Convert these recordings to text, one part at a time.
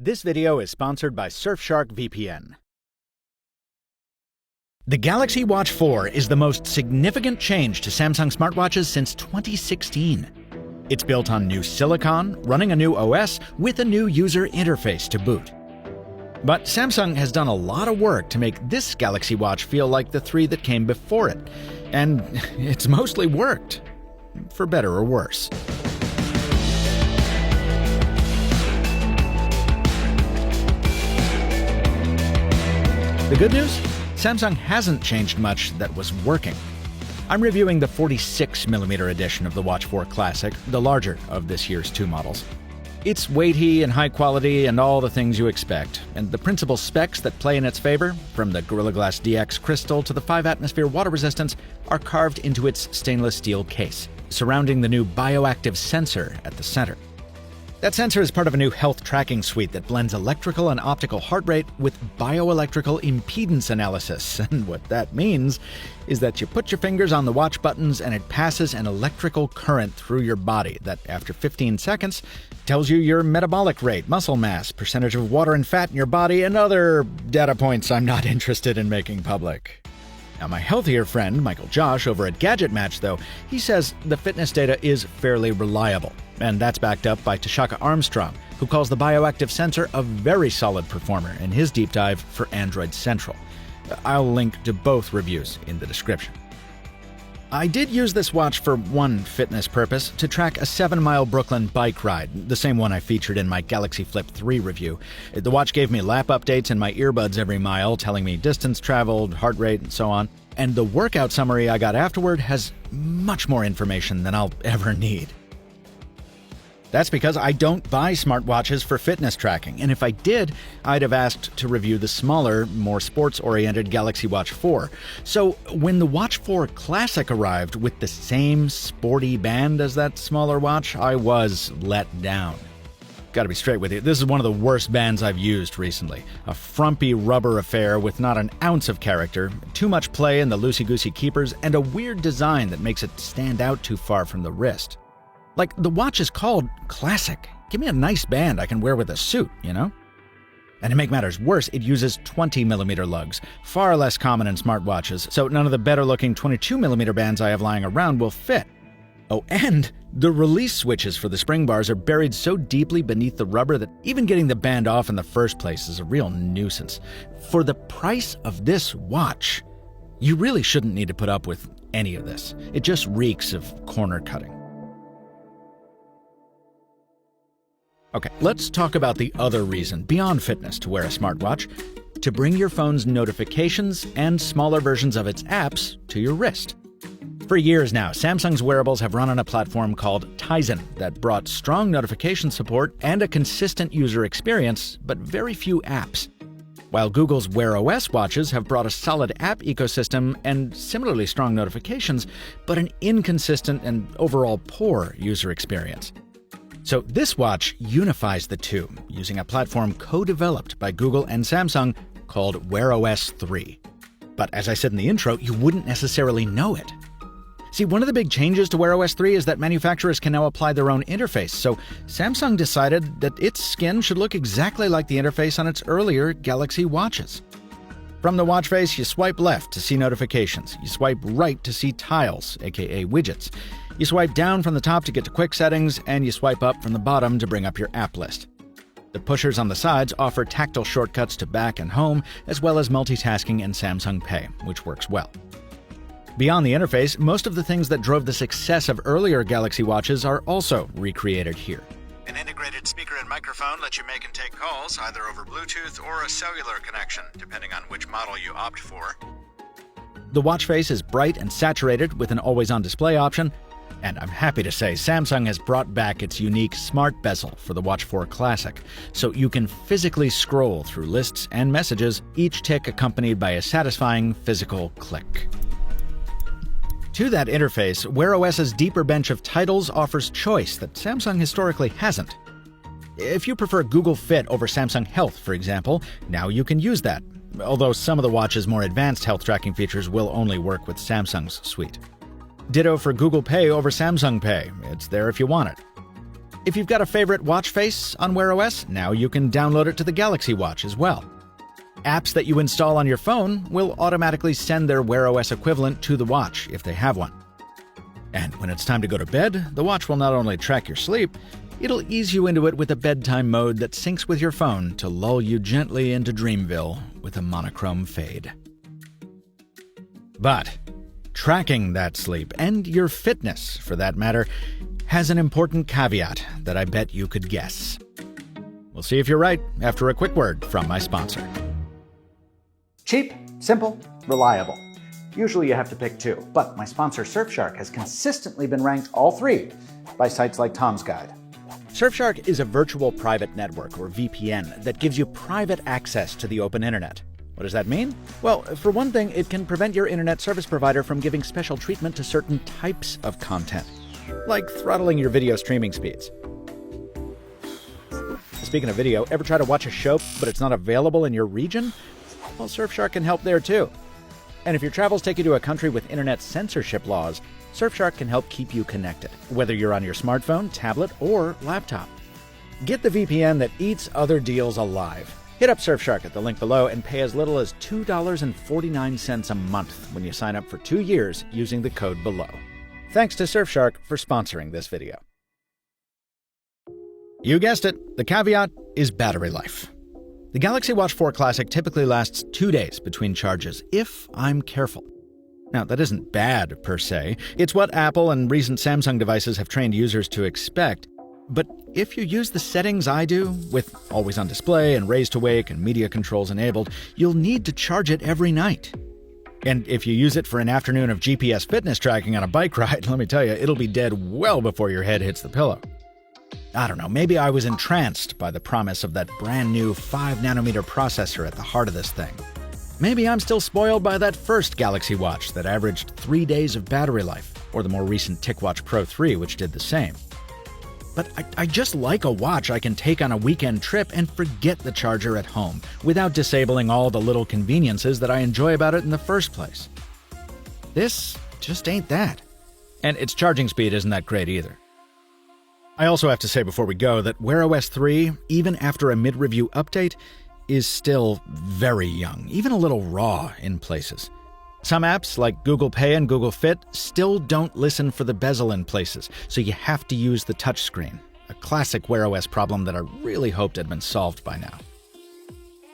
This video is sponsored by Surfshark VPN. The Galaxy Watch 4 is the most significant change to Samsung smartwatches since 2016. It's built on new silicon, running a new OS, with a new user interface to boot. But Samsung has done a lot of work to make this Galaxy Watch feel like the three that came before it. And it's mostly worked. For better or worse. The good news? Samsung hasn't changed much that was working. I'm reviewing the 46mm edition of the Watch 4 Classic, the larger of this year's two models. It's weighty and high quality and all the things you expect, and the principal specs that play in its favor, from the Gorilla Glass DX crystal to the 5-atmosphere water resistance, are carved into its stainless steel case, surrounding the new bioactive sensor at the center. That sensor is part of a new health tracking suite that blends electrical and optical heart rate with bioelectrical impedance analysis. And what that means is that you put your fingers on the watch buttons and it passes an electrical current through your body that, after 15 seconds, tells you your metabolic rate, muscle mass, percentage of water and fat in your body, and other data points I'm not interested in making public. Now, my healthier friend, Michael Josh, over at Gadget Match, though, he says the fitness data is fairly reliable. And that's backed up by Tashaka Armstrong, who calls the bioactive sensor a very solid performer in his deep dive for Android Central. I'll link to both reviews in the description. I did use this watch for one fitness purpose, to track a 7-mile Brooklyn bike ride, the same one I featured in my Galaxy Flip 3 review. The watch gave me lap updates in my earbuds every mile, telling me distance traveled, heart rate, and so on. And the workout summary I got afterward has much more information than I'll ever need. That's because I don't buy smartwatches for fitness tracking, and if I did, I'd have asked to review the smaller, more sports-oriented Galaxy Watch 4. So when the Watch 4 Classic arrived with the same sporty band as that smaller watch, I was let down. Gotta be straight with you, this is one of the worst bands I've used recently. A frumpy rubber affair with not an ounce of character, too much play in the loosey-goosey keepers, and a weird design that makes it stand out too far from the wrist. Like, the watch is called Classic. Give me a nice band I can wear with a suit, you know? And to make matters worse, it uses 20mm lugs, far less common in smartwatches, so none of the better-looking 22mm bands I have lying around will fit. Oh, and the release switches for the spring bars are buried so deeply beneath the rubber that even getting the band off in the first place is a real nuisance. For the price of this watch, you really shouldn't need to put up with any of this. It just reeks of corner cutting. Okay, let's talk about the other reason, beyond fitness, to wear a smartwatch: to bring your phone's notifications and smaller versions of its apps to your wrist. For years now, Samsung's wearables have run on a platform called Tizen that brought strong notification support and a consistent user experience, but very few apps. While Google's Wear OS watches have brought a solid app ecosystem and similarly strong notifications, but an inconsistent and overall poor user experience. So this watch unifies the two, using a platform co-developed by Google and Samsung called Wear OS 3. But as I said in the intro, you wouldn't necessarily know it. See, one of the big changes to Wear OS 3 is that manufacturers can now apply their own interface, so Samsung decided that its skin should look exactly like the interface on its earlier Galaxy watches. From the watch face, you swipe left to see notifications, you swipe right to see tiles, aka widgets. You swipe down from the top to get to quick settings, and you swipe up from the bottom to bring up your app list. The pushers on the sides offer tactile shortcuts to back and home, as well as multitasking and Samsung Pay, which works well. Beyond the interface, most of the things that drove the success of earlier Galaxy watches are also recreated here. An integrated speaker and microphone lets you make and take calls, either over Bluetooth or a cellular connection, depending on which model you opt for. The watch face is bright and saturated with an always-on display option. And I'm happy to say Samsung has brought back its unique smart bezel for the Watch 4 Classic, so you can physically scroll through lists and messages, each tick accompanied by a satisfying physical click. To that interface, Wear OS's deeper bench of titles offers choice that Samsung historically hasn't. If you prefer Google Fit over Samsung Health, for example, now you can use that, although some of the watch's more advanced health tracking features will only work with Samsung's suite. Ditto for Google Pay over Samsung Pay. It's there if you want it. If you've got a favorite watch face on Wear OS, now you can download it to the Galaxy Watch as well. Apps that you install on your phone will automatically send their Wear OS equivalent to the watch if they have one. And when it's time to go to bed, the watch will not only track your sleep, it'll ease you into it with a bedtime mode that syncs with your phone to lull you gently into Dreamville with a monochrome fade. But tracking that sleep, and your fitness for that matter, has an important caveat that I bet you could guess. We'll see if you're right after a quick word from my sponsor. Cheap, simple, reliable. Usually you have to pick two, but my sponsor Surfshark has consistently been ranked all three by sites like Tom's Guide. Surfshark is a virtual private network, or VPN, that gives you private access to the open internet. What does that mean? Well, for one thing, it can prevent your internet service provider from giving special treatment to certain types of content, like throttling your video streaming speeds. Speaking of video, ever try to watch a show but it's not available in your region? Well, Surfshark can help there too. And if your travels take you to a country with internet censorship laws, Surfshark can help keep you connected, whether you're on your smartphone, tablet, or laptop. Get the VPN that eats other deals alive. Hit up Surfshark at the link below and pay as little as $2.49 a month when you sign up for 2 years using the code below. Thanks to Surfshark for sponsoring this video. You guessed it, the caveat is battery life. The Galaxy Watch 4 Classic typically lasts 2 days between charges, if I'm careful. Now, that isn't bad per se. It's what Apple and recent Samsung devices have trained users to expect. But if you use the settings I do, with always on display and raise to wake and media controls enabled, you'll need to charge it every night. And if you use it for an afternoon of GPS fitness tracking on a bike ride, let me tell you, it'll be dead well before your head hits the pillow. I don't know, maybe I was entranced by the promise of that brand new 5nm processor at the heart of this thing. Maybe I'm still spoiled by that first Galaxy Watch that averaged 3 days of battery life, or the more recent TicWatch Pro 3, which did the same. But I just like a watch I can take on a weekend trip and forget the charger at home, without disabling all the little conveniences that I enjoy about it in the first place. This just ain't that. And its charging speed isn't that great either. I also have to say before we go that Wear OS 3, even after a mid-review update, is still very young, even a little raw in places. Some apps, like Google Pay and Google Fit, still don't listen for the bezel in places, so you have to use the touchscreen, a classic Wear OS problem that I really hoped had been solved by now.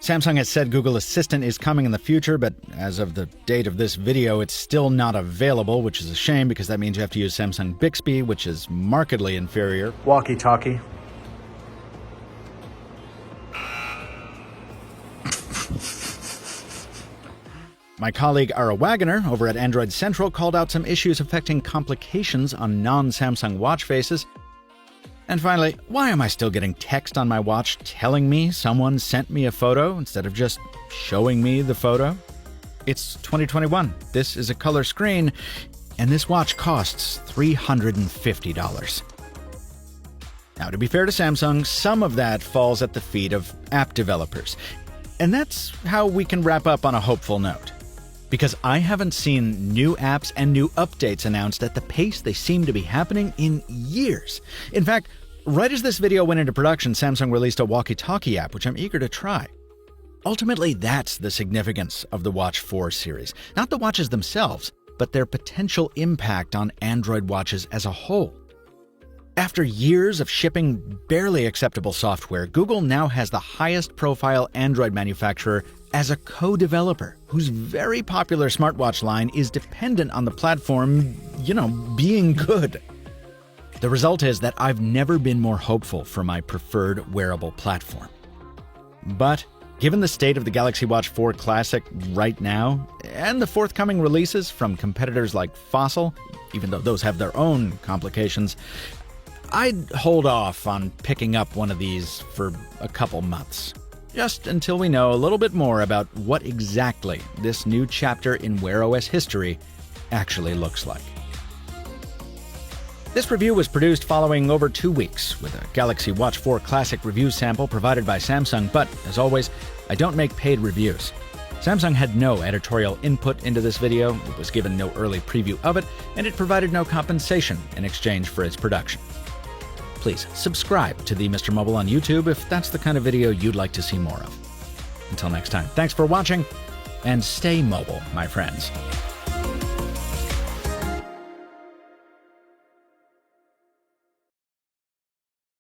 Samsung has said Google Assistant is coming in the future, but as of the date of this video, it's still not available, which is a shame because that means you have to use Samsung Bixby, which is markedly inferior. Walkie-talkie. My colleague Ara Wagoner over at Android Central called out some issues affecting complications on non-Samsung watch faces. And finally, why am I still getting text on my watch telling me someone sent me a photo instead of just showing me the photo? It's 2021. This is a color screen, and this watch costs $350. Now, to be fair to Samsung, some of that falls at the feet of app developers. And that's how we can wrap up on a hopeful note. Because I haven't seen new apps and new updates announced at the pace they seem to be happening in years. In fact, right as this video went into production, Samsung released a walkie-talkie app, which I'm eager to try. Ultimately, that's the significance of the Watch 4 series. Not the watches themselves, but their potential impact on Android watches as a whole. After years of shipping barely acceptable software, Google now has the highest profile Android manufacturer as a co-developer, whose very popular smartwatch line is dependent on the platform, being good. The result is that I've never been more hopeful for my preferred wearable platform. But given the state of the Galaxy Watch 4 Classic right now, and the forthcoming releases from competitors like Fossil, even though those have their own complications, I'd hold off on picking up one of these for a couple months. Just until we know a little bit more about what exactly this new chapter in Wear OS history actually looks like. This review was produced following over 2 weeks with a Galaxy Watch 4 Classic review sample provided by Samsung, but as always, I don't make paid reviews. Samsung had no editorial input into this video, it was given no early preview of it, and it provided no compensation in exchange for its production. please subscribe to the Mr. Mobile on YouTube if that's the kind of video you'd like to see more of. Until next time, thanks for watching, and stay mobile, my friends.